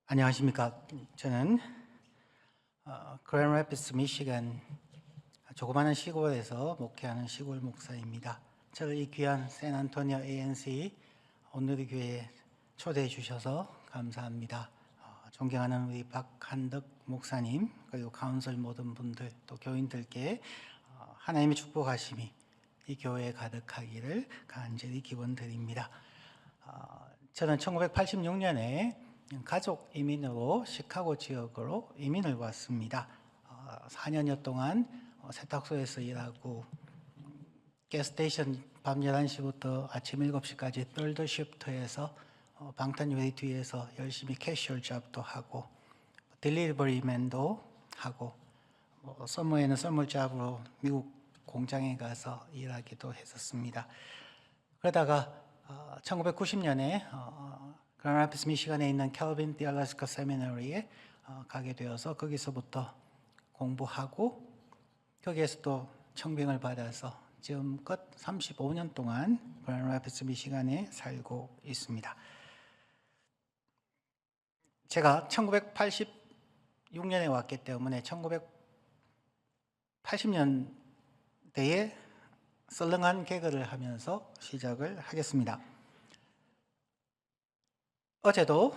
안녕하십니까. 저는 그랜드 래피드 미시간 조그마한 시골에서 목회하는 시골 목사입니다. 저를 이 귀한 샌안토니오 ANC 온누리 교회에 초대해 주셔서 감사합니다. 존경하는 우리 박한덕 목사님 그리고 카운슬 모든 분들 또 교인들께 하나님의 축복하심이 이 교회에 가득하기를 간절히 기원드립니다. 저는 1986년에 가족 이민으로 시카고 지역으로 이민을 왔습니다. 4년여 동안 세탁소에서 일하고 가스스테이션 밤 11시부터 아침 7시까지 third shift에서 방탄유리 뒤에서 열심히 캐셔 잡도 하고 딜리버리맨도 하고 서머에는 선물 잡으러 미국 공장에 가서 일하기도 했었습니다. 그러다가 1990년에 그랜드 래피드 미시간에 있는 캘빈 디알래스카 세미너리에 가게 되어서 거기서부터 공부하고 거기에서 또 청빙을 받아서 지금껏 35년 동안 그랜드 래피드 미시간에 살고 있습니다. 제가 1986년에 왔기 때문에 1980년대에 썰렁한 개그를 하면서 시작을 하겠습니다. 어제도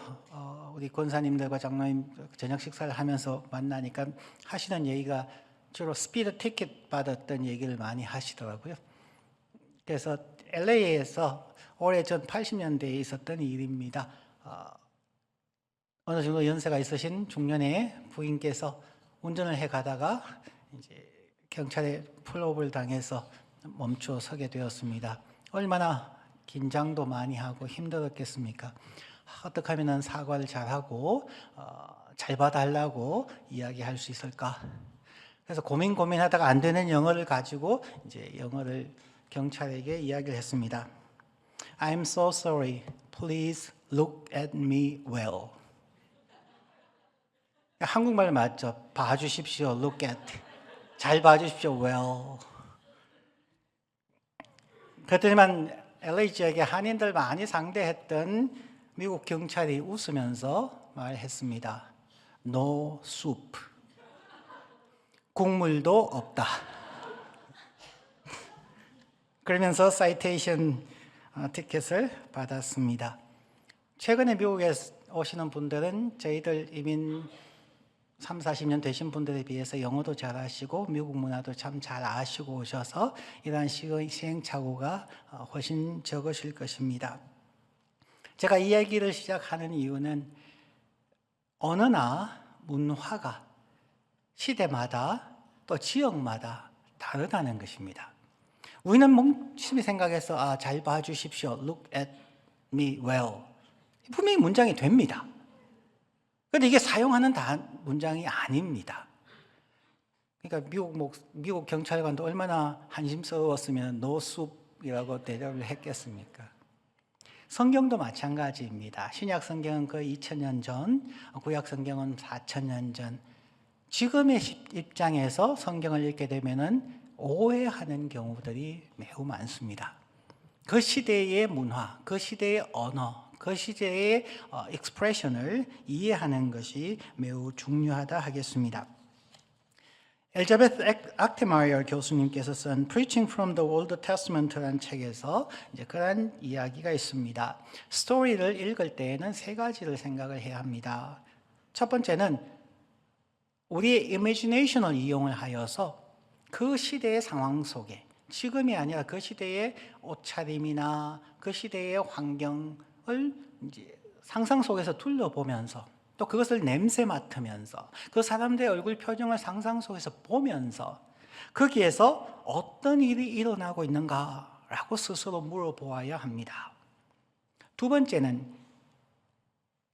우리 권사님들과 장로님 저녁 식사를 하면서 만나니까 하시는 얘기가 주로 스피드 티켓 받았던 얘기를 많이 하시더라고요. 그래서 LA에서 오래전 80년대에 있었던 일입니다. 어느 정도 연세가 있으신 중년의 부인께서 운전을 해 가다가 이제 경찰에 풀업을 당해서 멈춰 서게 되었습니다. 얼마나 긴장도 많이 하고 힘들었겠습니까? 어떻게 하면 사과를 잘하고 잘 봐달라고 이야기할 수 있을까? 그래서 고민하다가 안 되는 영어를 가지고 이제 영어를 경찰에게 이야기를 했습니다. I'm so sorry. Please look at me well. 한국말 맞죠? 봐주십시오. Look at. 잘 봐주십시오. well. 그랬더니만 LA 지역에 한인들 많이 상대했던 미국 경찰이 웃으면서 말했습니다. No soup. 국물도 없다. 그러면서 사이테이션 티켓을 받았습니다. 최근에 미국에 오시는 분들은 저희들 이민 3, 40년 되신 분들에 비해서 영어도 잘하시고 미국 문화도 참 잘 아시고 오셔서 이러한 시행착오가 훨씬 적으실 것입니다. 제가 이 얘기를 시작하는 이유는 언어나 문화가 시대마다 또 지역마다 다르다는 것입니다. 우리는 멍심히 생각해서 잘 봐주십시오. Look at me well. 분명히 문장이 됩니다. 그런데 이게 사용하는 문장이 아닙니다. 그러니까 미국 경찰관도 얼마나 한심스러웠으면 no soup이라고 대답을 했겠습니까? 성경도 마찬가지입니다. 신약 성경은 거의 2000년 전, 구약 성경은 4000년 전. 지금의 입장에서 성경을 읽게 되면은 오해하는 경우들이 매우 많습니다. 그 시대의 문화, 그 시대의 언어, 그 시대의 익스프레션을 이해하는 것이 매우 중요하다 하겠습니다. 엘자베스 악테마이어 교수님께서 쓴 Preaching from the Old Testament라는 책에서 이제 그런 이야기가 있습니다. 스토리를 읽을 때에는 세 가지를 생각을 해야 합니다. 첫 번째는 우리의 imagination을 이용을 하여서 그 시대의 상황 속에 지금이 아니라 그 시대의 옷차림이나 그 시대의 환경을 이제 상상 속에서 둘러보면서 또 그것을 냄새 맡으면서 그 사람들의 얼굴 표정을 상상 속에서 보면서 거기에서 어떤 일이 일어나고 있는가라고 스스로 물어보아야 합니다. 두 번째는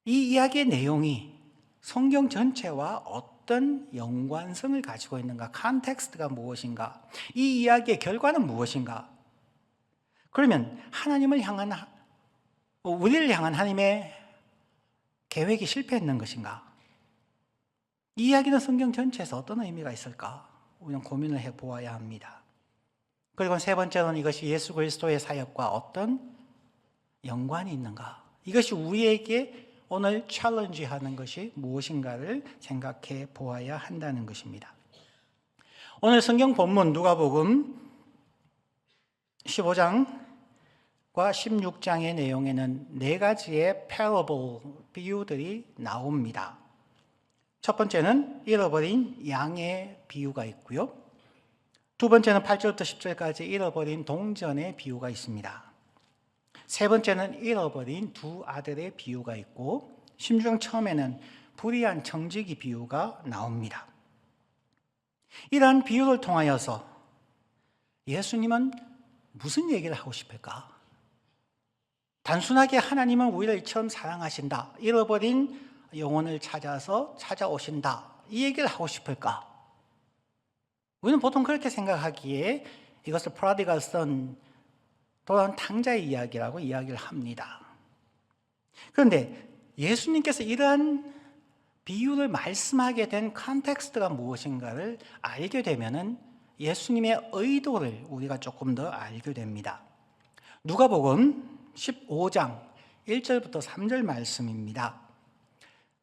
이 이야기의 내용이 성경 전체와 어떤 연관성을 가지고 있는가, 컨텍스트가 무엇인가, 이 이야기의 결과는 무엇인가. 그러면 우리를 향한 하나님의 계획이 실패했는 것인가? 이 이야기는 성경 전체에서 어떤 의미가 있을까? 우리는 고민을 해보아야 합니다. 그리고 세 번째로는 이것이 예수 그리스도의 사역과 어떤 연관이 있는가? 이것이 우리에게 오늘 챌린지 하는 것이 무엇인가를 생각해 보아야 한다는 것입니다. 오늘 성경 본문 누가복음 15장과 16장의 내용에는 네 가지의 parable, 비유들이 나옵니다. 첫 번째는 잃어버린 양의 비유가 있고요. 두 번째는 8절부터 10절까지 잃어버린 동전의 비유가 있습니다. 세 번째는 잃어버린 두 아들의 비유가 있고 16장 처음에는 불의한 청지기 비유가 나옵니다. 이러한 비유를 통하여서 예수님은 무슨 얘기를 하고 싶을까? 단순하게 하나님은 우리를 처음 사랑하신다, 잃어버린 영혼을 찾아서 찾아오신다, 이 얘기를 하고 싶을까? 우리는 보통 그렇게 생각하기에 이것을 프로디갈 선, 돌아온 탕자의 이야기라고 이야기를 합니다. 그런데 예수님께서 이러한 비유를 말씀하게 된 컨텍스트가 무엇인가를 알게 되면은 예수님의 의도를 우리가 조금 더 알게 됩니다. 누가복음 15장 1절부터 3절 말씀입니다.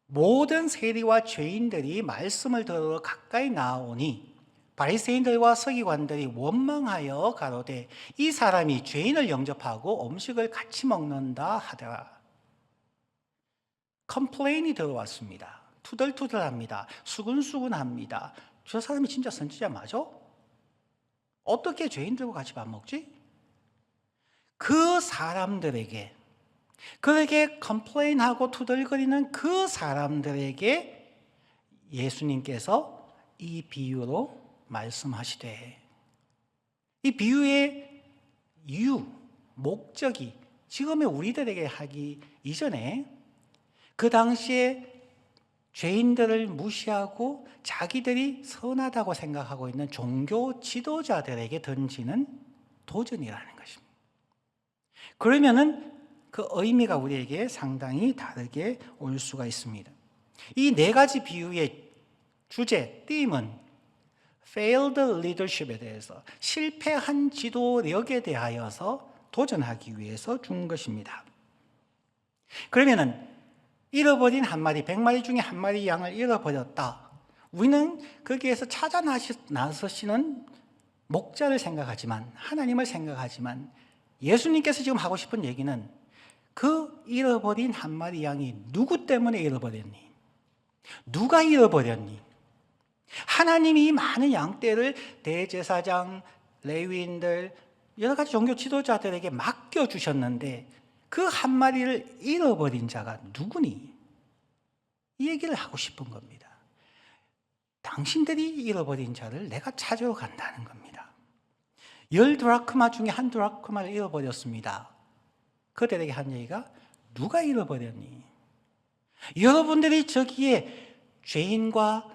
모든 세리와 죄인들이 말씀을 들으러 가까이 나아오니 바리새인들과 서기관들이 원망하여 가로되 이 사람이 죄인을 영접하고 음식을 같이 먹는다 하더라. 컴플레인이 들어왔습니다. 투덜투덜합니다. 수근수근합니다. 저 사람이 진짜 선지자 맞아? 어떻게 죄인들과 같이 밥 먹지? 그 사람들에게, 그에게 컴플레인하고 투덜거리는 그 사람들에게 예수님께서 이 비유로 말씀하시되, 이 비유의 이유, 목적이 지금의 우리들에게 하기 이전에 그 당시에 죄인들을 무시하고 자기들이 선하다고 생각하고 있는 종교 지도자들에게 던지는 도전이라는 것입니다. 그러면은 그 의미가 우리에게 상당히 다르게 올 수가 있습니다. 이 네 가지 비유의 주제, 띠임은 failed leadership에 대해서, 실패한 지도력에 대하여서 도전하기 위해서 준 것입니다. 그러면은 잃어버린 한 마리, 100마리 중에 한 마리 양을 잃어버렸다. 우리는 거기에서 찾아 나서시는 목자를 생각하지만, 하나님을 생각하지만, 예수님께서 지금 하고 싶은 얘기는 그 잃어버린 한 마리 양이 누구 때문에 잃어버렸니? 누가 잃어버렸니? 하나님이 이 많은 양떼를 대제사장, 레위인들, 여러 가지 종교 지도자들에게 맡겨주셨는데 그 한 마리를 잃어버린 자가 누구니? 이 얘기를 하고 싶은 겁니다. 당신들이 잃어버린 자를 내가 찾으러 간다는 겁니다. 10드라크마 중에 한 드라크마를 잃어버렸습니다. 그들에게 한 얘기가 누가 잃어버렸니? 여러분들이 저기에 죄인과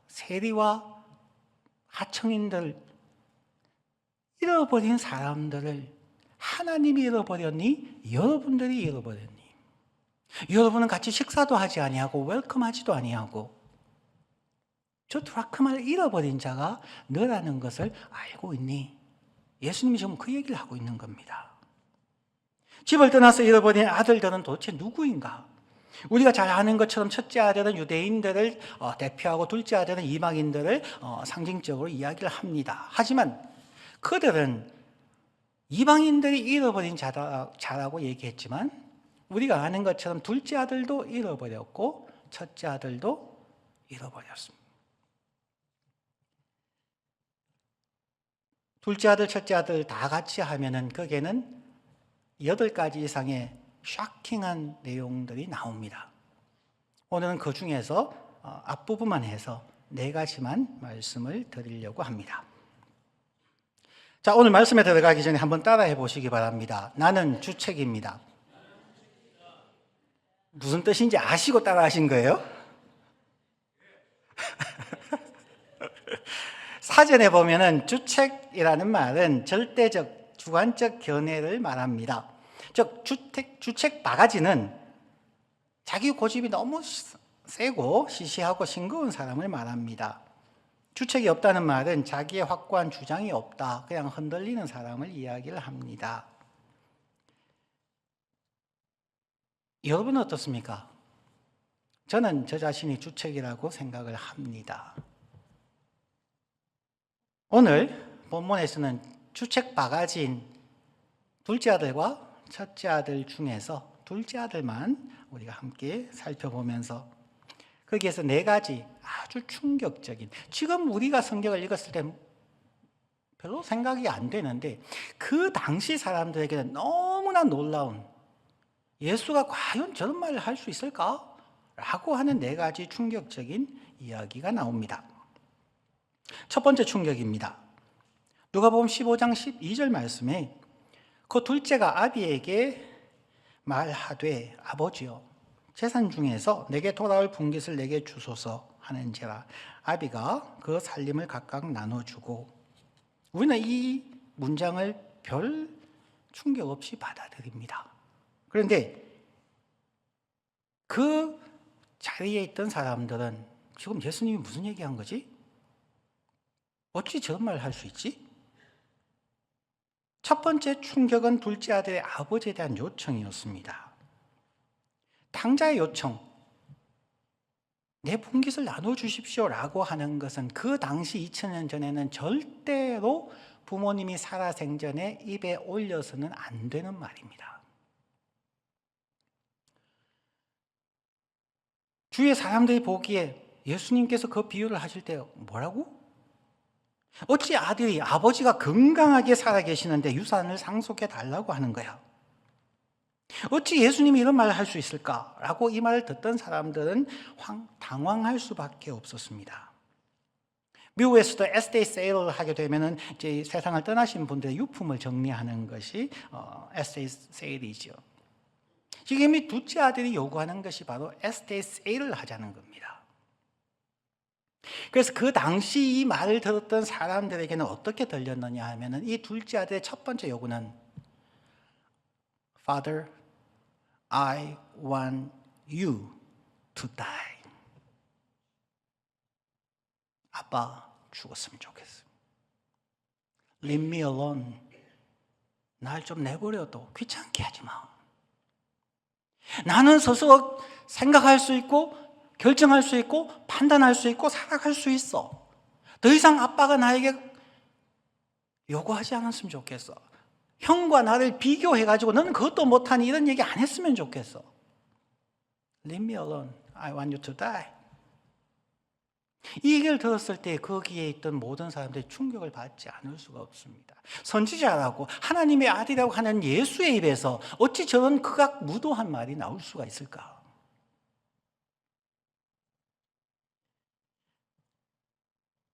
세리와 하청인들, 잃어버린 사람들을 하나님이 잃어버렸니? 여러분들이 잃어버렸니? 여러분은 같이 식사도 하지 아니하고 웰컴하지도 아니하고 저 드라크마를 잃어버린 자가 너라는 것을 알고 있니? 예수님이 지금 그 얘기를 하고 있는 겁니다. 집을 떠나서 잃어버린 아들들은 도대체 누구인가? 우리가 잘 아는 것처럼 첫째 아들은 유대인들을 대표하고 둘째 아들은 이방인들을 상징적으로 이야기를 합니다. 하지만 그들은 이방인들이 잃어버린 자라고 얘기했지만 우리가 아는 것처럼 둘째 아들도 잃어버렸고 첫째 아들도 잃어버렸습니다. 둘째 아들, 첫째 아들 다 같이 하면은 거기에는 8가지 이상의 쇼킹한 내용들이 나옵니다. 오늘은 그 중에서 앞부분만 해서 4가지만 말씀을 드리려고 합니다. 자, 오늘 말씀에 들어가기 전에 한번 따라해 보시기 바랍니다. 나는 주책입니다. 무슨 뜻인지 아시고 따라하신 거예요? 사전에 보면은 주책이라는 말은 절대적, 주관적 견해를 말합니다. 즉 주책 바가지는 자기 고집이 너무 세고 시시하고 싱거운 사람을 말합니다. 주책이 없다는 말은 자기의 확고한 주장이 없다, 그냥 흔들리는 사람을 이야기를 합니다. 여러분은 어떻습니까? 저는 저 자신이 주책이라고 생각을 합니다. 오늘 본문에서는 주책 바가지인 둘째 아들과 첫째 아들 중에서 둘째 아들만 우리가 함께 살펴보면서 거기에서 네 가지 아주 충격적인, 지금 우리가 성경을 읽었을 때 별로 생각이 안 되는데 그 당시 사람들에게는 너무나 놀라운, 예수가 과연 저런 말을 할 수 있을까? 라고 하는 네 가지 충격적인 이야기가 나옵니다. 첫 번째 충격입니다. 누가복음 15장 12절 말씀에 그 둘째가 아비에게 말하되 아버지여 재산 중에서 내게 돌아올 분깃을 내게 주소서 하는지라. 아비가 그 살림을 각각 나눠주고, 우리는 이 문장을 별 충격 없이 받아들입니다. 그런데 그 자리에 있던 사람들은 지금 예수님이 무슨 얘기한 거지? 어찌 저런 말을 할 수 있지? 첫 번째 충격은 둘째 아들의 아버지에 대한 요청이었습니다. 탕자의 요청, 내 분깃을 나눠주십시오라고 하는 것은 그 당시 2000년 전에는 절대로 부모님이 살아생전에 입에 올려서는 안 되는 말입니다. 주위의 사람들이 보기에 예수님께서 그 비유를 하실 때 뭐라고? 어찌 아들이 아버지가 건강하게 살아계시는데 유산을 상속해 달라고 하는 거야? 어찌 예수님이 이런 말을 할 수 있을까라고 이 말을 듣던 사람들은 당황할 수밖에 없었습니다. 미국에서도 에스테이 세일을 하게 되면은 이제 세상을 떠나신 분들의 유품을 정리하는 것이 에스테이 세일이죠. 지금 이 둘째 아들이 요구하는 것이 바로 에스테이 세일을 하자는 겁니다. 그래서 그 당시 이 말을 들었던 사람들에게는 어떻게 들렸느냐 하면은 이 둘째 아들의 첫 번째 요구는 Father, I want you to die. 아빠 죽었으면 좋겠어. Leave me alone. 날 좀 내버려둬. 귀찮게 하지 마. 나는 스스로 생각할 수 있고 결정할 수 있고 판단할 수 있고 살아갈 수 있어. 더 이상 아빠가 나에게 요구하지 않았으면 좋겠어. 형과 나를 비교해가지고 너는 그것도 못하니 이런 얘기 안 했으면 좋겠어. Leave me alone. I want you to die. 이 얘기를 들었을 때 거기에 있던 모든 사람들이 충격을 받지 않을 수가 없습니다. 선지자라고 하나님의 아들이라고 하는 예수의 입에서 어찌 저런 극악 무도한 말이 나올 수가 있을까?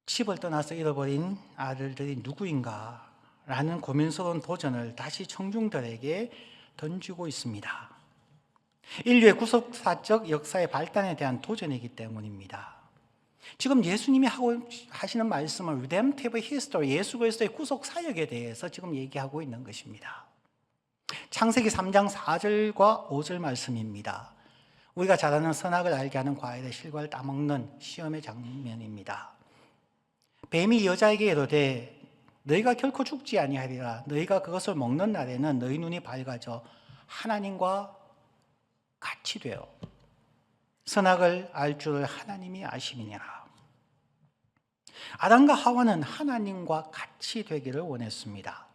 집을 떠나서 잃어버린 아들들이 누구인가? 라는 고민스러운 도전을 다시 청중들에게 던지고 있습니다. 인류의 구속사적 역사의 발단에 대한 도전이기 때문입니다. 지금 예수님이 하시는 말씀은 Redemptive History, 예수 그리스도의 구속 사역에 대해서 지금 얘기하고 있는 것입니다. 창세기 3장 4절과 5절 말씀입니다. 우리가 잘 아는 선악을 알게 하는 과일의 실과를 따먹는 시험의 장면입니다. 뱀이 여자에게 이르되 너희가 결코 죽지 아니하리라. 너희가 그것을 먹는 날에는 너희 눈이 밝아져 하나님과 같이 되어 선악을 알 줄을 하나님이 아심이니라. 아담과 하와는 하나님과 같이 되기를 원했습니다.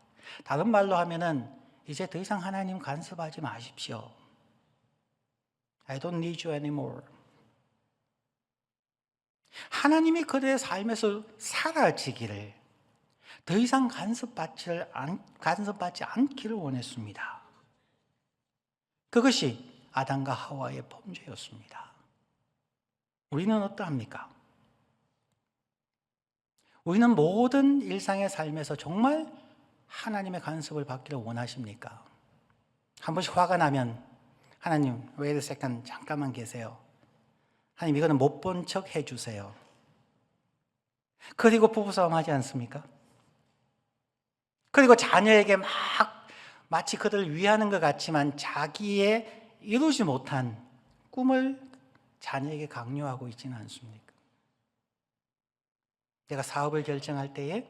다른 말로 하면은 이제 더 이상 하나님 간섭하지 마십시오. I don't need you anymore. 하나님이 그들의 삶에서 사라지기를, 더 이상 간섭받지 않기를 원했습니다. 그것이 아담과 하와의 범죄였습니다. 우리는 어떠합니까? 우리는 모든 일상의 삶에서 정말 하나님의 간섭을 받기를 원하십니까? 한 번씩 화가 나면 하나님, wait a second, 잠깐만 계세요. 하나님, 이거는 못 본 척 해주세요. 그리고 부부싸움 하지 않습니까? 그리고 자녀에게 마치 그들을 위하는 것 같지만 자기의 이루지 못한 꿈을 자녀에게 강요하고 있지는 않습니까? 내가 사업을 결정할 때에,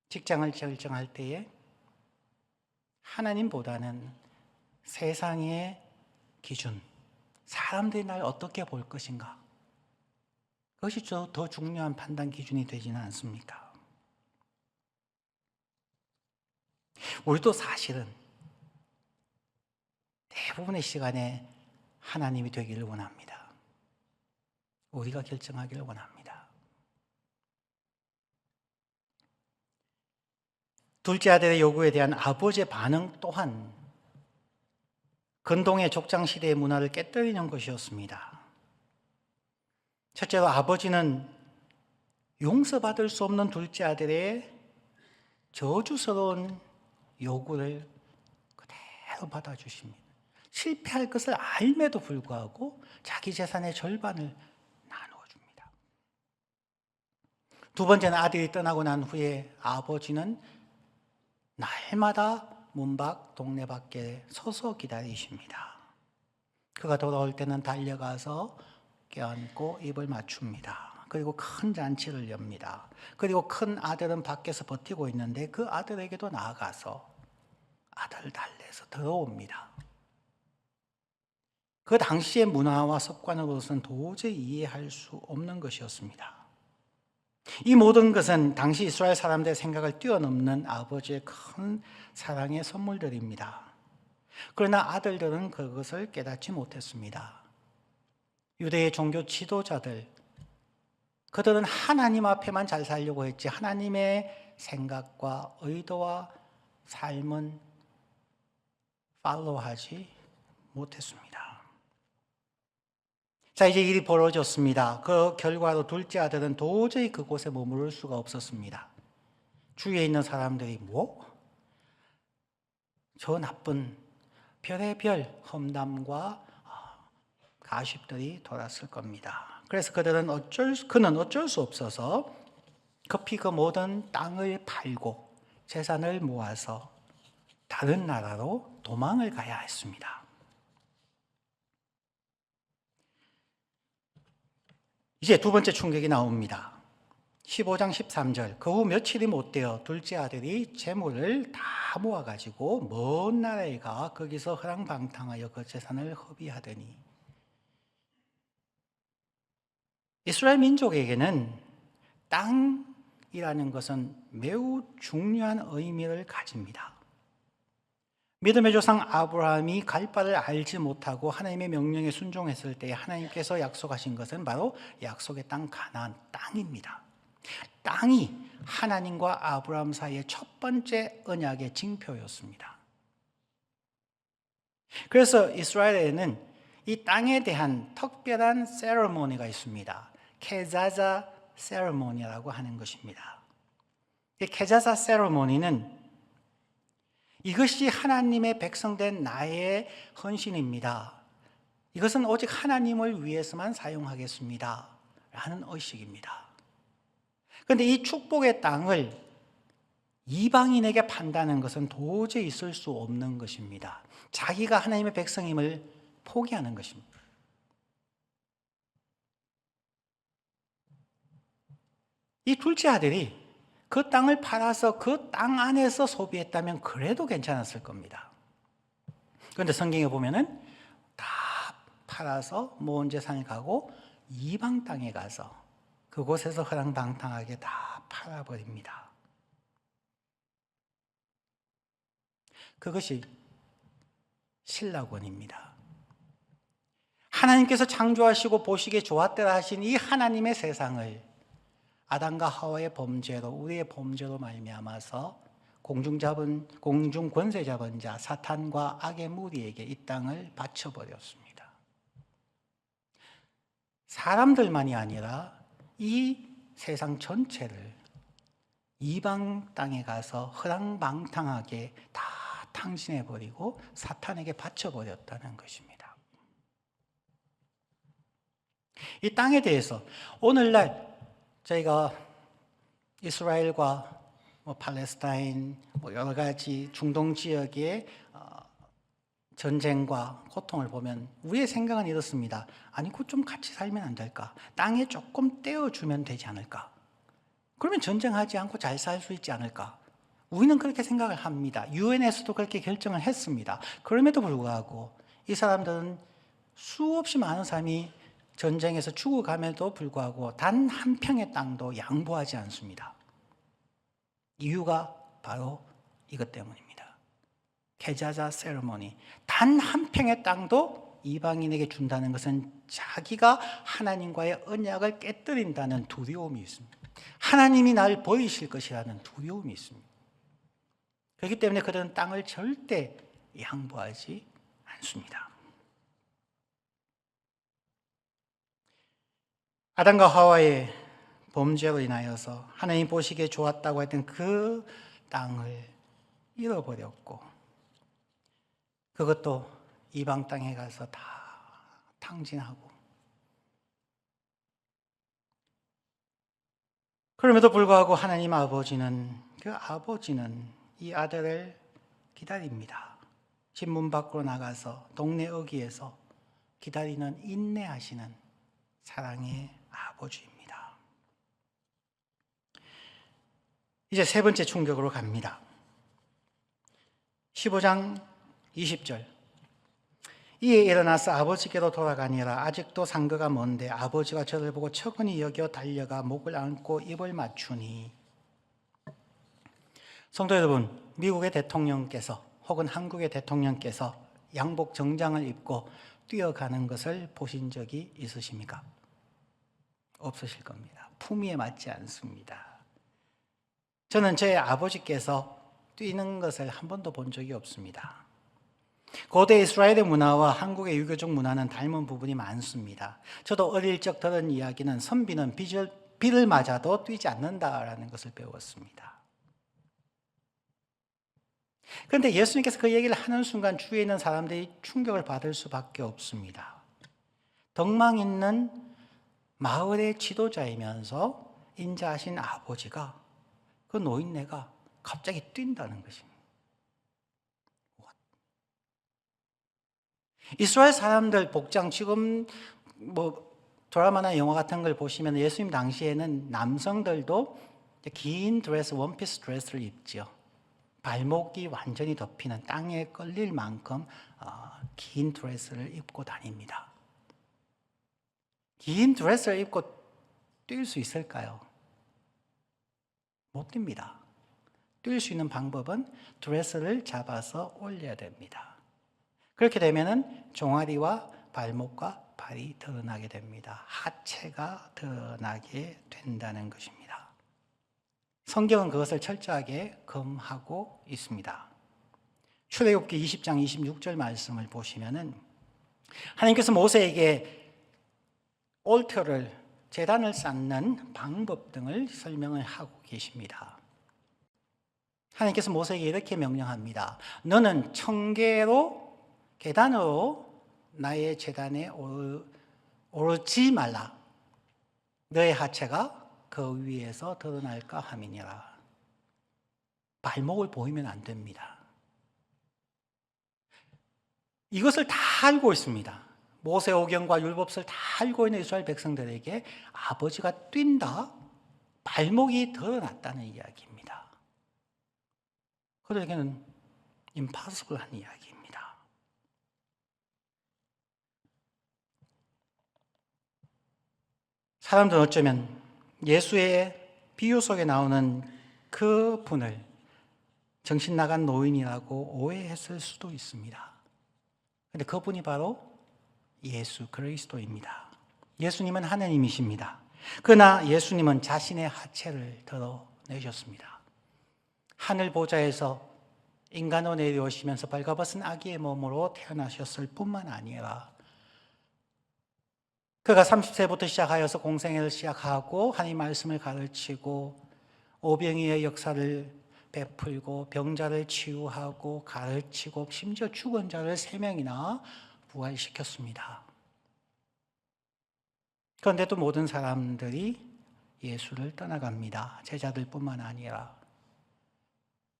직장을 결정할 때에 하나님보다는 세상의 기준, 사람들이 날 어떻게 볼 것인가? 그것이 더 중요한 판단 기준이 되지는 않습니까? 우리도 사실은 대부분의 시간에 하나님이 되기를 원합니다. 우리가 결정하기를 원합니다. 둘째 아들의 요구에 대한 아버지의 반응 또한 근동의 족장시대의 문화를 깨뜨리는 것이었습니다. 첫째로 아버지는 용서받을 수 없는 둘째 아들의 저주스러운 요구를 그대로 받아주십니다. 실패할 것을 알매도 불구하고 자기 재산의 절반을 나누어줍니다. 두 번째는 아들이 떠나고 난 후에 아버지는 날마다 문 밖 동네 밖에 서서 기다리십니다. 그가 돌아올 때는 달려가서 껴안고 입을 맞춥니다. 그리고 큰 잔치를 엽니다. 그리고 큰 아들은 밖에서 버티고 있는데 그 아들에게도 나아가서 아들 달래서 들어옵니다. 그 당시의 문화와 습관으로서는 도저히 이해할 수 없는 것이었습니다. 이 모든 것은 당시 이스라엘 사람들의 생각을 뛰어넘는 아버지의 큰 사랑의 선물들입니다. 그러나 아들들은 그것을 깨닫지 못했습니다. 유대의 종교 지도자들, 그들은 하나님 앞에만 잘 살려고 했지 하나님의 생각과 의도와 삶은 팔로우하지 못했습니다. 자, 이제 일이 벌어졌습니다. 그 결과로 둘째 아들은 도저히 그곳에 머무를 수가 없었습니다. 주위에 있는 사람들이 저 나쁜 별의별 험담과 가십들이 돌았을 겁니다. 그래서 그는 어쩔 수 없어서 급히 그 모든 땅을 팔고 재산을 모아서 다른 나라로 도망을 가야 했습니다. 이제 두 번째 충격이 나옵니다. 15장 13절. 그 후 며칠이 못 되어 둘째 아들이 재물을 다 모아가지고 먼 나라에 가 거기서 허랑방탕하여 그 재산을 허비하더니. 이스라엘 민족에게는 땅이라는 것은 매우 중요한 의미를 가집니다. 믿음의 조상 아브라함이 갈 바를 알지 못하고 하나님의 명령에 순종했을 때 하나님께서 약속하신 것은 바로 약속의 땅 가나안 땅입니다. 땅이 하나님과 아브라함 사이의 첫 번째 언약의 징표였습니다. 그래서 이스라엘에는 이 땅에 대한 특별한 세레모니가 있습니다. 케자자 세레모니라고 하는 것입니다. 이 케자자 세레모니는 이것이 하나님의 백성된 나의 헌신입니다. 이것은 오직 하나님을 위해서만 사용하겠습니다. 라는 의식입니다. 그런데 이 축복의 땅을 이방인에게 판다는 것은 도저히 있을 수 없는 것입니다. 자기가 하나님의 백성임을 포기하는 것입니다. 이 둘째 아들이 그 땅을 팔아서 그 땅 안에서 소비했다면 그래도 괜찮았을 겁니다. 그런데 성경에 보면은 다 팔아서 모은 재산을 가고 이방 땅에 가서 그곳에서 허랑방탕하게 다 팔아버립니다. 그것이 신라권입니다. 하나님께서 창조하시고 보시기에 좋았더라 하신 이 하나님의 세상을 아담과 하와의 범죄로, 우리의 범죄로 말미암아서 공중 권세 잡은 자 사탄과 악의 무리에게 이 땅을 바쳐버렸습니다. 사람들만이 아니라 이 세상 전체를 이방 땅에 가서 허랑방탕하게 다 탕진해버리고 사탄에게 바쳐버렸다는 것입니다. 이 땅에 대해서 오늘날 저희가 이스라엘과 팔레스타인 여러 가지 중동 지역의 전쟁과 고통을 보면 우리의 생각은 이렇습니다. 아니, 그 좀 같이 살면 안 될까? 땅에 조금 떼어주면 되지 않을까? 그러면 전쟁하지 않고 잘 살 수 있지 않을까? 우리는 그렇게 생각을 합니다. 유엔에서도 그렇게 결정을 했습니다. 그럼에도 불구하고 이 사람들은 수없이 많은 사람이 전쟁에서 죽어감에도 불구하고 단 한 평의 땅도 양보하지 않습니다. 이유가 바로 이것 때문입니다. 계자자 세레모니. 단 한 평의 땅도 이방인에게 준다는 것은 자기가 하나님과의 언약을 깨뜨린다는 두려움이 있습니다. 하나님이 나를 버리실 것이라는 두려움이 있습니다. 그렇기 때문에 그들은 땅을 절대 양보하지 않습니다. 아담과 하와의 범죄로 인하여서 하나님 보시기에 좋았다고 했던 그 땅을 잃어버렸고, 그것도 이방 땅에 가서 다 탕진하고, 그럼에도 불구하고 하나님 아버지는 이 아들을 기다립니다. 집 문 밖으로 나가서 동네 어귀에서 기다리는 인내하시는 사랑의 아버지입니다. 이제 세 번째 충격으로 갑니다. 15장 20절. 이에 일어나서 아버지께로 돌아가니라. 아직도 상거가 먼데 아버지가 저를 보고 척은히 여겨 달려가 목을 안고 입을 맞추니. 성도 여러분, 미국의 대통령께서 혹은 한국의 대통령께서 양복 정장을 입고 뛰어가는 것을 보신 적이 있으십니까? 없으실 겁니다. 품위에 맞지 않습니다. 저는 제 아버지께서 뛰는 것을 한 번도 본 적이 없습니다. 고대 이스라엘의 문화와 한국의 유교적 문화는 닮은 부분이 많습니다. 저도 어릴 적 들은 이야기는 선비는 비를 맞아도 뛰지 않는다라는 것을 배웠습니다. 그런데 예수님께서 그 얘기를 하는 순간 주위에 있는 사람들이 충격을 받을 수밖에 없습니다. 덕망 있는 마을의 지도자이면서 인자하신 아버지가 그 노인네가 갑자기 뛴다는 것입니다. 이스라엘 사람들 복장, 지금 드라마나 영화 같은 걸 보시면 예수님 당시에는 남성들도 긴 드레스, 원피스 드레스를 입죠. 발목이 완전히 덮이는, 땅에 걸릴 만큼 긴 드레스를 입고 다닙니다. 긴 드레스를 입고 뛸 수 있을까요? 못 뜁니다. 뛸 수 있는 방법은 드레스를 잡아서 올려야 됩니다. 그렇게 되면은 종아리와 발목과 발이 드러나게 됩니다. 하체가 드러나게 된다는 것입니다. 성경은 그것을 철저하게 금하고 있습니다. 출애굽기 20장 26절 말씀을 보시면은 하나님께서 모세에게 올터를, 제단을 쌓는 방법 등을 설명을 하고 계십니다. 하나님께서 모세에게 이렇게 명령합니다. 너는 청계로, 계단으로 나의 제단에 오르지 말라. 너의 하체가 그 위에서 드러날까 함이니라. 발목을 보이면 안 됩니다. 이것을 다 알고 있습니다. 모세오경과 율법서를 다 알고 있는 이스라엘 백성들에게 아버지가 뛴다, 발목이 드러났다는 이야기입니다. 그들에게는 임파서블한 이야기입니다. 사람들은 어쩌면 예수의 비유 속에 나오는 그 분을 정신 나간 노인이라고 오해했을 수도 있습니다. 그런데 그분이 바로 예수 그리스도입니다. 예수님은 하나님이십니다. 그러나 예수님은 자신의 하체를 드러내셨습니다. 하늘 보좌에서 인간으로 내려오시면서 벌거벗은 아기의 몸으로 태어나셨을 뿐만 아니라 그가 30세부터 시작하여서 공생애를 시작하고 하나님 말씀을 가르치고 오병이의 역사를 베풀고 병자를 치유하고 가르치고 심지어 죽은 자를 3명이나 부활시켰습니다. 그런데도 모든 사람들이 예수를 떠나갑니다. 제자들뿐만 아니라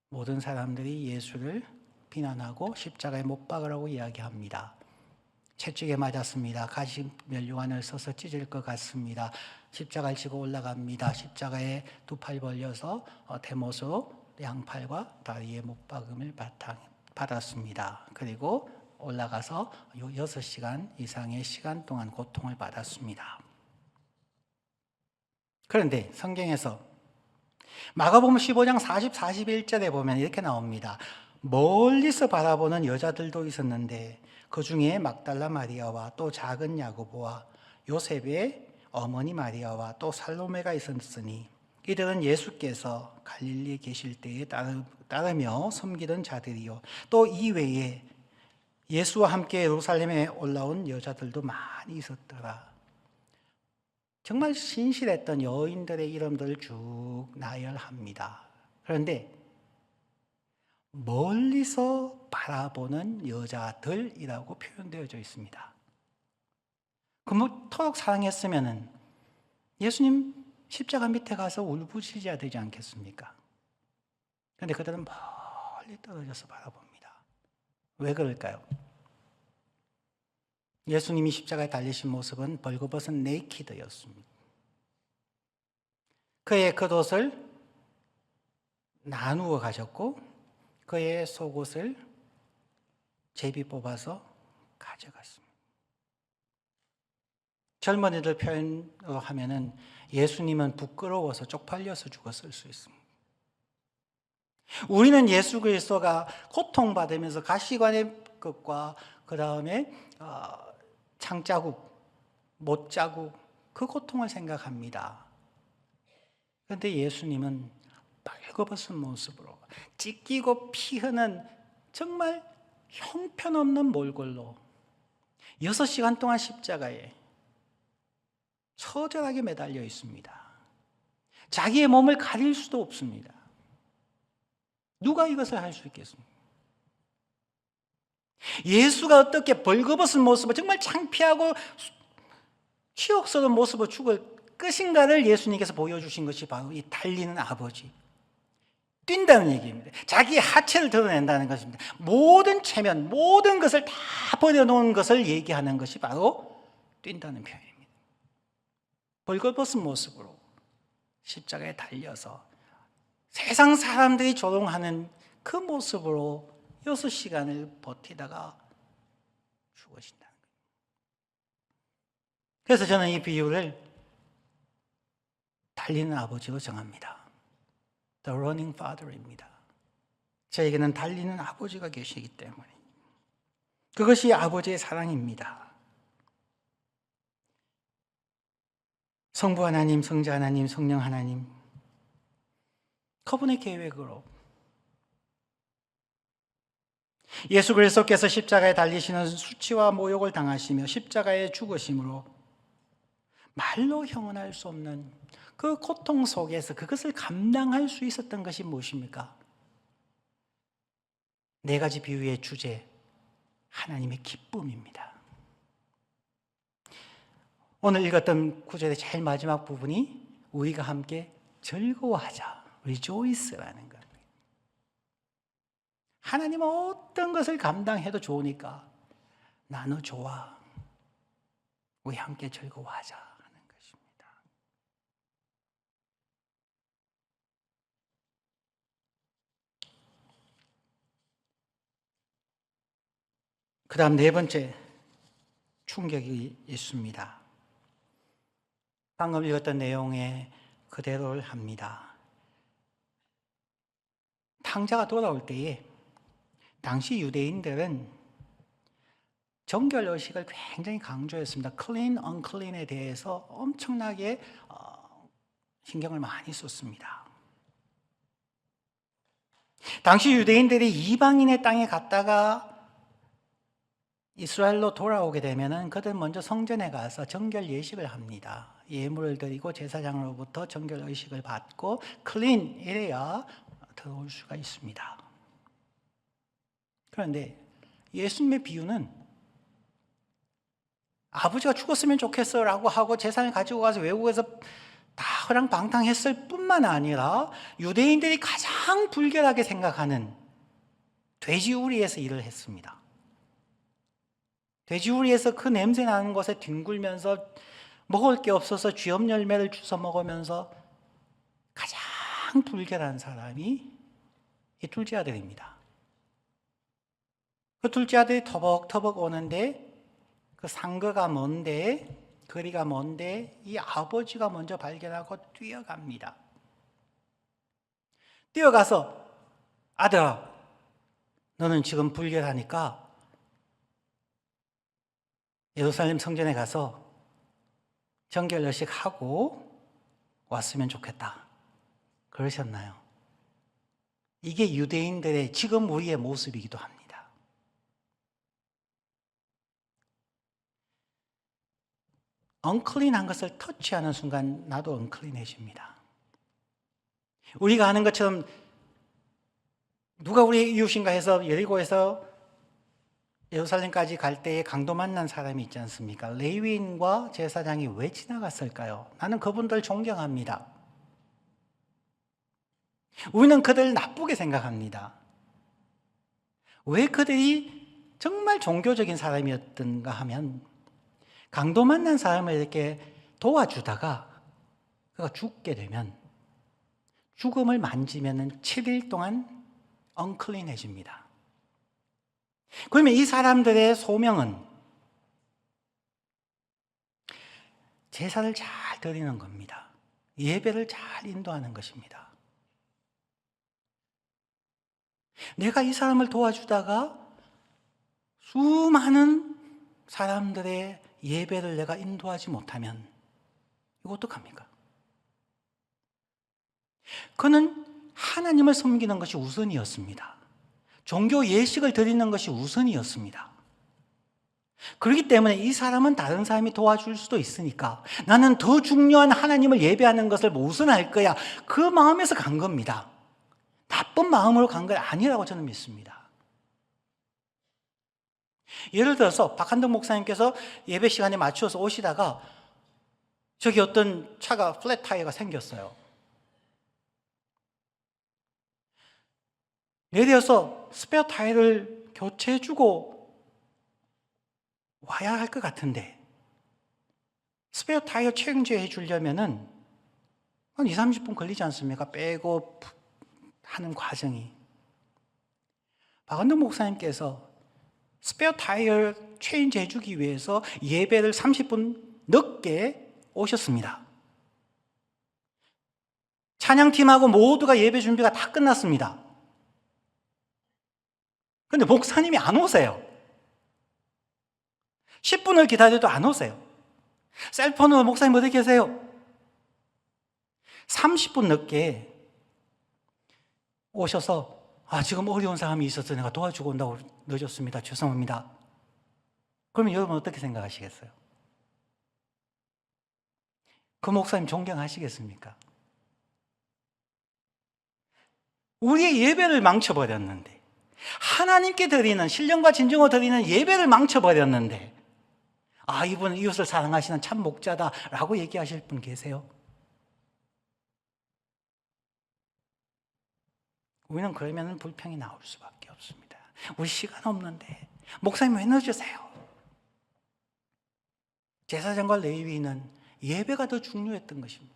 모든 사람들이 예수를 비난하고 십자가에 못 박으라고 이야기합니다. 채찍에 맞았습니다. 가시면류관을 써서 찢을 것 같습니다. 십자가를 지고 올라갑니다. 십자가에 두 팔 벌려서 대못으로 양팔과 다리에 못 박음을 받았습니다. 그리고 올라가서 6시간 이상의 시간 동안 고통을 받았습니다. 그런데 성경에서 마가복음 15장 40, 41절에 보면 이렇게 나옵니다. 멀리서 바라보는 여자들도 있었는데 그 중에 막달라 마리아와 또 작은 야고보와 요셉의 어머니 마리아와 또 살로메가 있었으니 이들은 예수께서 갈릴리에 계실 때에 따르며 섬기던 자들이요 또 이외에 예수와 함께 예루살렘에 올라온 여자들도 많이 있었더라. 정말 신실했던 여인들의 이름들을 쭉 나열합니다. 그런데 멀리서 바라보는 여자들이라고 표현되어져 있습니다. 그토록 사랑했으면 예수님 십자가 밑에 가서 울부짖어야 되지 않겠습니까? 그런데 그들은 멀리 떨어져서 바라봅니다. 왜 그럴까요? 예수님이 십자가에 달리신 모습은 벌거벗은 네이키드였습니다. 그의 겉옷을 나누어 가졌고 그의 속옷을 제비 뽑아서 가져갔습니다. 젊은이들 표현으로 하면은 예수님은 부끄러워서 쪽팔려서 죽었을 수 있습니다. 우리는 예수 그리스도가 고통받으면서 가시관의 것과 그 다음에 창자국, 못자국 그 고통을 생각합니다. 그런데 예수님은 벌거벗은 모습으로 찢기고 피 흐는 정말 형편없는 몰골로 6시간 동안 십자가에 처절하게 매달려 있습니다. 자기의 몸을 가릴 수도 없습니다. 누가 이것을 할 수 있겠습니까? 예수가 어떻게 벌거벗은 모습을 정말 창피하고 치욕스러운 모습으로 죽을 것인가를 예수님께서 보여주신 것이 바로 이 달리는 아버지. 뛴다는 얘기입니다. 자기의 하체를 드러낸다는 것입니다. 모든 체면, 모든 것을 다 버려놓은 것을 얘기하는 것이 바로 뛴다는 표현입니다. 벌거벗은 모습으로 십자가에 달려서 세상 사람들이 조롱하는 그 모습으로 6시간을 버티다가 죽어진다는 거예요. 그래서 저는 이 비유를 달리는 아버지로 정합니다. The running father입니다. 저에게는 달리는 아버지가 계시기 때문에 그것이 아버지의 사랑입니다. 성부 하나님, 성자 하나님, 성령 하나님 그분의 계획으로 예수 그리스도께서 십자가에 달리시는 수치와 모욕을 당하시며 십자가에 죽으심으로 말로 형언할 수 없는 그 고통 속에서 그것을 감당할 수 있었던 것이 무엇입니까? 4가지 비유의 주제, 하나님의 기쁨입니다. 오늘 읽었던 구절의 제일 마지막 부분이 우리가 함께 즐거워하자, rejoice라는 것. 하나님은 어떤 것을 감당해도 좋으니까 나는 좋아, 우리 함께 즐거워하자 하는 것입니다. 그 다음 4번째 충격이 있습니다. 방금 읽었던 내용에 그대로를 합니다. 탕자가 돌아올 때에 당시 유대인들은 정결 의식을 굉장히 강조했습니다. clean, unclean에 대해서 엄청나게 신경을 많이 썼습니다. 당시 유대인들이 이방인의 땅에 갔다가 이스라엘로 돌아오게 되면은 그들 먼저 성전에 가서 정결 예식을 합니다. 예물을 드리고 제사장으로부터 정결 의식을 받고 clean 이래야 들어올 수가 있습니다. 그런데 예수님의 비유는 아버지가 죽었으면 좋겠어 라고 하고 제사를 가지고 가서 외국에서 다 허랑방탕했을 뿐만 아니라 유대인들이 가장 불결하게 생각하는 돼지우리에서 일을 했습니다. 돼지우리에서 그 냄새 나는 곳에 뒹굴면서 먹을 게 없어서 쥐염 열매를 주워 먹으면서 가장 불결한 사람이 이 둘째 아들입니다. 그 둘째 아들이 터벅터벅 오는데 그 상거가 뭔데, 거리가 뭔데 이 아버지가 먼저 발견하고 뛰어갑니다. 뛰어가서 아들아, 너는 지금 불결하니까 예루살렘 성전에 가서 정결례식 하고 왔으면 좋겠다. 그러셨나요? 이게 유대인들의 지금 우리의 모습이기도 합니다. 엉클린한 것을 터치하는 순간 나도 엉클린해집니다. 우리가 하는 것처럼 누가 우리 이웃인가 해서 여리고에서 예루살렘까지 갈 때에 강도 만난 사람이 있지 않습니까? 레위인과 제사장이 왜 지나갔을까요? 나는 그분들 존경합니다. 우리는 그들을 나쁘게 생각합니다. 왜 그들이 정말 종교적인 사람이었던가 하면 강도 만난 사람을 이렇게 도와주다가 그가 죽게 되면 죽음을 만지면 7일 동안 엉클린해집니다. 그러면 이 사람들의 소명은 제사를 잘 드리는 겁니다. 예배를 잘 인도하는 것입니다. 내가 이 사람을 도와주다가 수많은 사람들의 예배를 내가 인도하지 못하면 이거 어떡합니까? 그는 하나님을 섬기는 것이 우선이었습니다. 종교 예식을 드리는 것이 우선이었습니다. 그렇기 때문에 이 사람은 다른 사람이 도와줄 수도 있으니까 나는 더 중요한 하나님을 예배하는 것을 우선할 거야. 그 마음에서 간 겁니다. 나쁜 마음으로 간 건 아니라고 저는 믿습니다. 예를 들어서 박한덕 목사님께서 예배 시간에 맞춰서 오시다가 저기 어떤 차가 플랫 타이어가 생겼어요. 내려서 스페어 타이어를 교체해주고 와야 할 것 같은데 스페어 타이어 체인지 해주려면은 한 2, 30분 걸리지 않습니까? 빼고 하는 과정이. 박한덕 목사님께서 스페어 타이어 체인지 해주기 위해서 예배를 30분 늦게 오셨습니다. 찬양팀하고 모두가 예배 준비가 다 끝났습니다. 그런데 목사님이 안 오세요. 10분을 기다려도 안 오세요. 셀폰으로 목사님 어디 계세요? 30분 늦게 오셔서 지금 어려운 사람이 있어서 내가 도와주고 온다고 늦었습니다. 죄송합니다. 그러면 여러분 어떻게 생각하시겠어요? 그 목사님 존경하시겠습니까? 우리의 예배를 망쳐버렸는데 하나님께 드리는 신령과 진정으로 드리는 예배를 망쳐버렸는데 이분은 이웃을 사랑하시는 참 목자다라고 얘기하실 분 계세요? 우리는 그러면 불평이 나올 수밖에 없습니다. 우리 시간 없는데 목사님 왜 늦으세요? 제사장과 레위인은 예배가 더 중요했던 것입니다.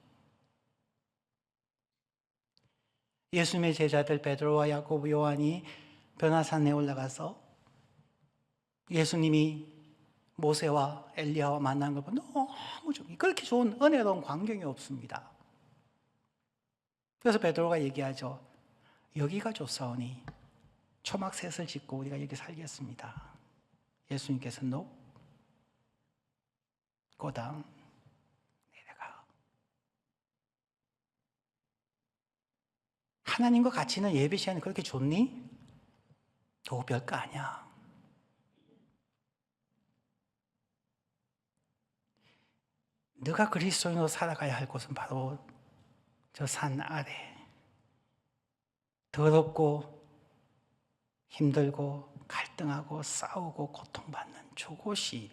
예수님의 제자들 베드로와 야고보, 요한이 변화산에 올라가서 예수님이 모세와 엘리야와 만난 걸 보면 너무 그렇게 좋은 은혜로운 광경이 없습니다. 그래서 베드로가 얘기하죠. 여기가 좋사오니 초막셋을 짓고 우리가 여기 살겠습니다. 예수님께서 너 고당 내려가. 하나님과 같이 있는 예배 시간이 그렇게 좋니? 그거 별거 아니야. 네가 그리스도인으로 살아가야 할 곳은 바로 저 산 아래 더럽고 힘들고 갈등하고 싸우고 고통받는 저곳이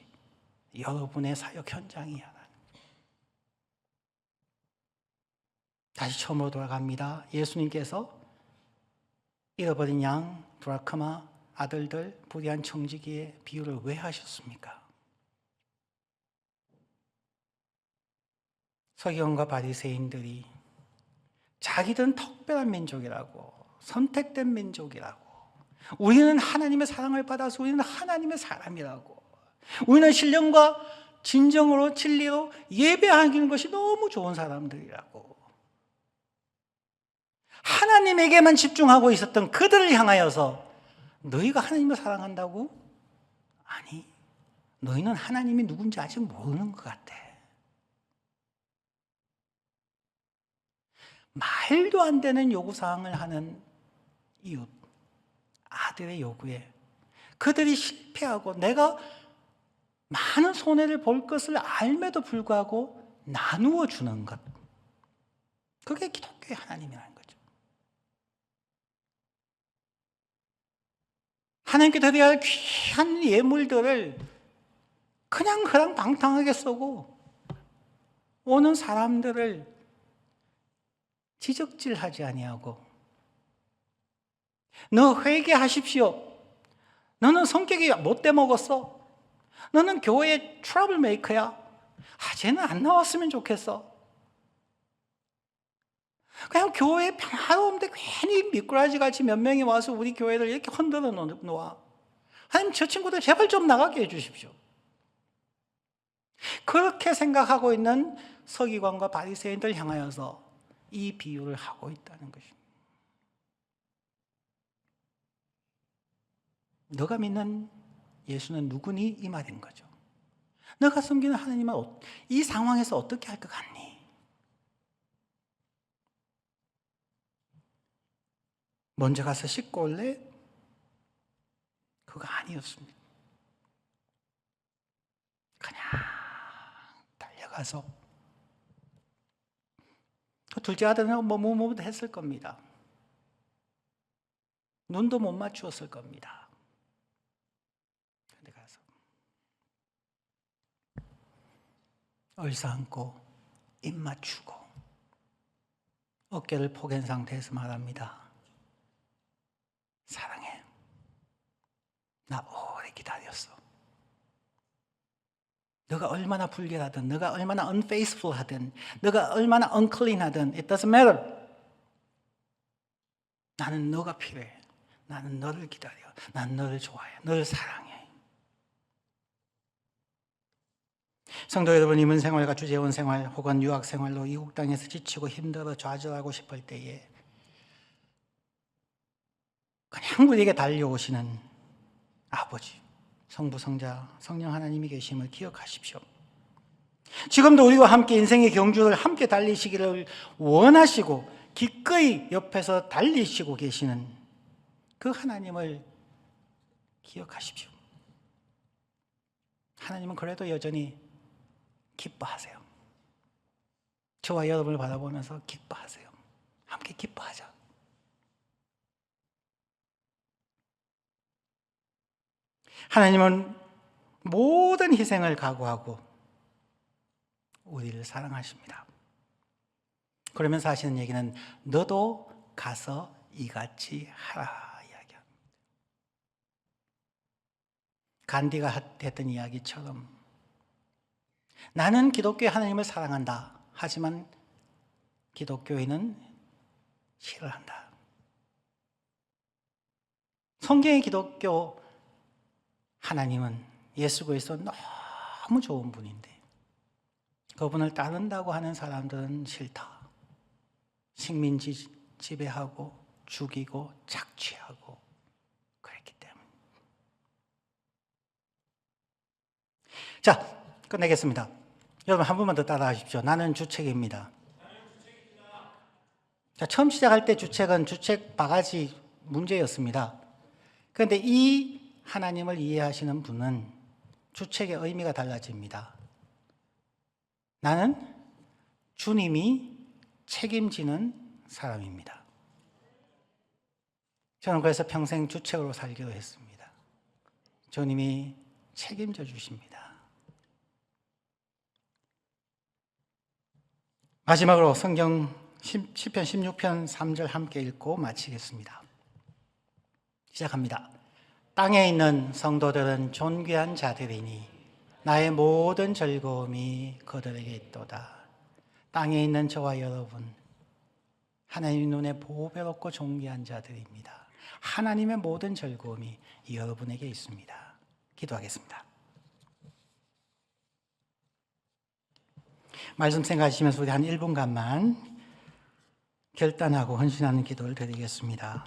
여러분의 사역 현장이야. 다시 처음으로 돌아갑니다. 예수님께서 잃어버린 양, 드라크마, 아들들, 불의한 청지기의 비유를 왜 하셨습니까? 서기관과 바리새인들이 자기들은 특별한 민족이라고, 선택된 민족이라고, 우리는 하나님의 사랑을 받아서 우리는 하나님의 사람이라고. 우리는 신령과 진정으로 진리로 예배하는 것이 너무 좋은 사람들이라고. 하나님에게만 집중하고 있었던 그들을 향하여서 너희가 하나님을 사랑한다고? 아니, 너희는 하나님이 누군지 아직 모르는 것 같아. 말도 안 되는 요구사항을 하는 이웃, 아들의 요구에 그들이 실패하고 내가 많은 손해를 볼 것을 알매도 불구하고 나누어 주는 것, 그게 기독교의 하나님이라는 거죠. 하나님께 드려야 할 귀한 예물들을 그냥 허랑방탕하게 쓰고 오는 사람들을 지적질하지 아니하고, 너 회개하십시오. 너는 성격이 못돼 먹었어. 너는 교회의 트러블 메이커야. 쟤는 안 나왔으면 좋겠어. 그냥 교회에 평화로운데 괜히 미꾸라지 같이 몇 명이 와서 우리 교회를 이렇게 흔들어 놓아. 하나님, 저 친구들 제발 좀 나가게 해주십시오. 그렇게 생각하고 있는 서기관과 바리새인들 향하여서 이 비유를 하고 있다는 것입니다. 너가 믿는 예수는 누구니? 이 말인 거죠. 너가 섬기는 하나님은 이 상황에서 어떻게 할 것 같니? 먼저 가서 씻고 올래? 그거 아니었습니다. 그냥 달려가서, 둘째 아들은 뭐 했을 겁니다. 눈도 못 맞추었을 겁니다. 근데 가서 얼싸안고 입 맞추고 어깨를 포갠 상태에서 말합니다. 사랑해. 나 오래 기다렸어. 너가 얼마나 불결하든, 너가 얼마나 unfaithful 하든, 너가 얼마나 unclean 하든, it doesn't matter. 나는 너가 필요해. 나는 너를 기다려. 난 너를 좋아해. 너를 사랑해. 성도 여러분, 이민 생활과 주재원 생활 혹은 유학 생활로 이국 땅에서 지치고 힘들어 좌절하고 싶을 때에 그냥 우리에게 달려오시는 아버지, 성부, 성자, 성령 하나님이 계심을 기억하십시오. 지금도 우리와 함께 인생의 경주를 함께 달리시기를 원하시고 기꺼이 옆에서 달리시고 계시는 그 하나님을 기억하십시오. 하나님은 그래도 여전히 기뻐하세요. 저와 여러분을 바라보면서 기뻐하세요. 함께 기뻐하자. 하나님은 모든 희생을 각오하고 우리를 사랑하십니다. 그러면서 하시는 얘기는 너도 가서 이같이 하라 이야기합니다. 간디가 했던 이야기처럼 나는 기독교의 하나님을 사랑한다. 하지만 기독교인은 싫어한다. 성경의 기독교 하나님은 예수 그리스도 너무 좋은 분인데 그분을 따른다고 하는 사람들은 싫다. 식민 지배하고 죽이고 착취하고 그랬기 때문에. 자, 끝내겠습니다. 여러분 한 번만 더 따라하십시오. 나는 주책입니다. 자, 처음 시작할 때 주책은 주책 바가지 문제였습니다. 그런데 이 하나님을 이해하시는 분은 주책의 의미가 달라집니다. 나는 주님이 책임지는 사람입니다. 저는 그래서 평생 주책으로 살기로 했습니다. 주님이 책임져 주십니다. 마지막으로 성경 시편 16편 3절 함께 읽고 마치겠습니다. 시작합니다. 땅에 있는 성도들은 존귀한 자들이니 나의 모든 즐거움이 그들에게 있도다. 땅에 있는 저와 여러분, 하나님 눈에 보배롭고 존귀한 자들입니다. 하나님의 모든 즐거움이 여러분에게 있습니다. 기도하겠습니다. 말씀 생각하시면서 우리 한 1분간만 결단하고 헌신하는 기도를 드리겠습니다.